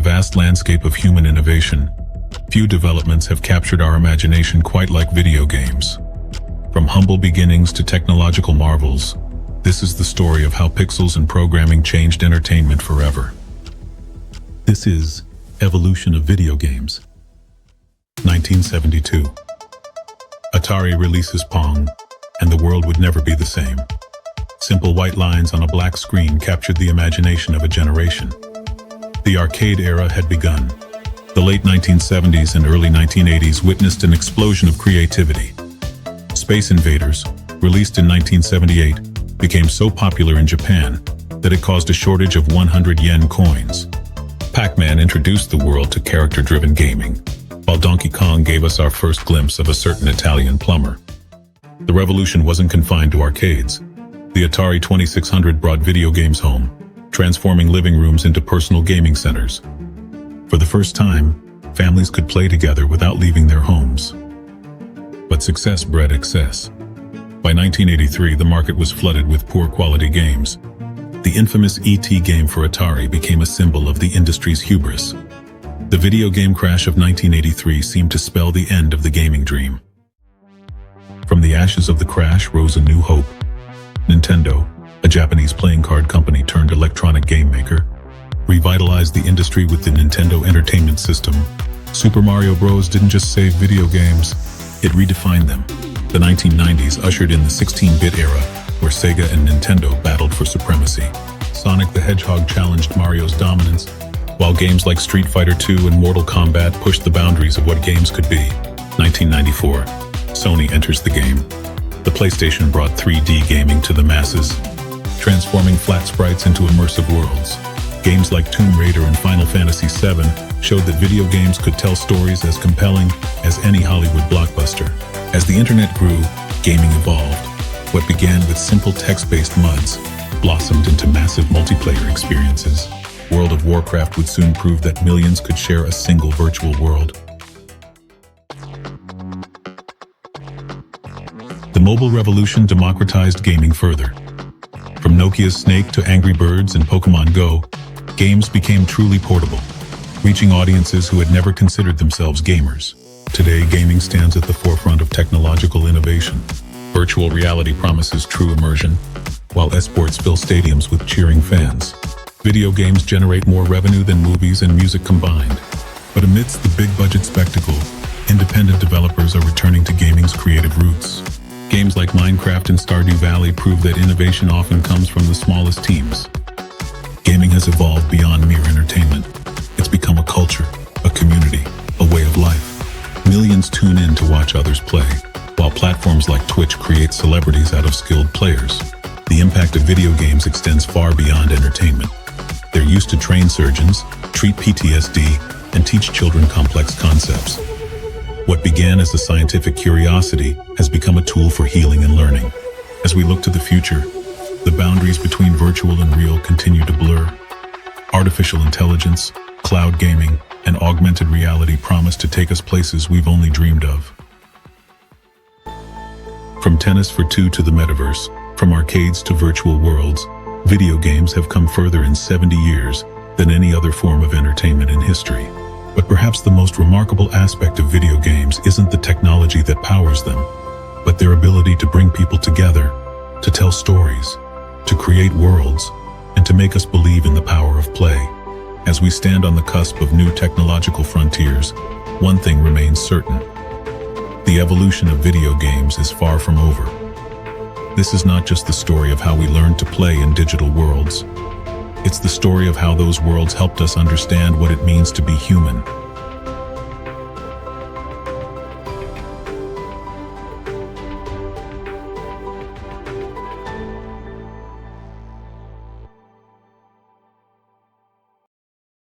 vast landscape of human innovation, few developments have captured our imagination quite like video games. From humble beginnings to technological marvels, this is the story of how pixels and programming changed entertainment forever. This is Evolution of Video Games. 1972. Atari releases Pong, and the world would never be the same. Simple white lines on a black screen captured the imagination of a generation. The arcade era had begun. The late 1970s and early 1980s witnessed an explosion of creativity. Space Invaders, released in 1978, became so popular in Japan that it caused a shortage of 100 yen coins. Pac-Man introduced the world to character-driven gaming, while Donkey Kong gave us our first glimpse of a certain Italian plumber. The revolution wasn't confined to arcades. The Atari 2600 brought video games home, transforming living rooms into personal gaming centers. For the first time, families could play together without leaving their homes. But success bred excess. By 1983, the market was flooded with poor quality games. The infamous E.T. game for Atari became a symbol of the industry's hubris. The video game crash of 1983 seemed to spell the end of the gaming dream. From the ashes of the crash rose a new hope. Nintendo, a Japanese playing card company turned electronic game maker, revitalized the industry with the Nintendo Entertainment System. Super Mario Bros. Didn't just save video games, it redefined them. The 1990s ushered in the 16-bit era, where Sega and Nintendo battled for supremacy. Sonic the Hedgehog challenged Mario's dominance, while games like Street Fighter II and Mortal Kombat pushed the boundaries of what games could be. 1994, Sony enters the game. The PlayStation brought 3D gaming to the masses, transforming flat sprites into immersive worlds. Games like Tomb Raider and Final Fantasy VII showed that video games could tell stories as compelling as any Hollywood blockbuster. As the internet grew, gaming evolved. What began with simple text-based MUDs blossomed into massive multiplayer experiences. World of Warcraft would soon prove that millions could share a single virtual world. The mobile revolution democratized gaming further. From Nokia's Snake to Angry Birds and Pokemon Go, games became truly portable, reaching audiences who had never considered themselves gamers. Today, gaming stands at the forefront of technological innovation. Virtual reality promises true immersion, while esports fill stadiums with cheering fans. Video games generate more revenue than movies and music combined. But amidst the big-budget spectacle, independent developers are returning to gaming's creative roots. Games like Minecraft and Stardew Valley prove that innovation often comes from the smallest teams. Gaming has evolved beyond mere entertainment. It's become a culture, a community, a way of life. Millions tune in to watch others play, while platforms like Twitch create celebrities out of skilled players. The impact of video games extends far beyond entertainment. They're used to train surgeons, treat PTSD, and teach children complex concepts. What began as a scientific curiosity has become a tool for healing and learning. As we look to the future, the boundaries between virtual and real continue to blur. Artificial intelligence, cloud gaming, and augmented reality promise to take us places we've only dreamed of. From tennis for two to the metaverse, from arcades to virtual worlds, video games have come further in 70 years than any other form of entertainment in history. But perhaps the most remarkable aspect of video games isn't the technology that powers them, but their ability to bring people together, to tell stories, to create worlds, and to make us believe in the power of play. As we stand on the cusp of new technological frontiers, one thing remains certain. The evolution of video games is far from over. This is not just the story of how we learned to play in digital worlds. It's the story of how those worlds helped us understand what it means to be human.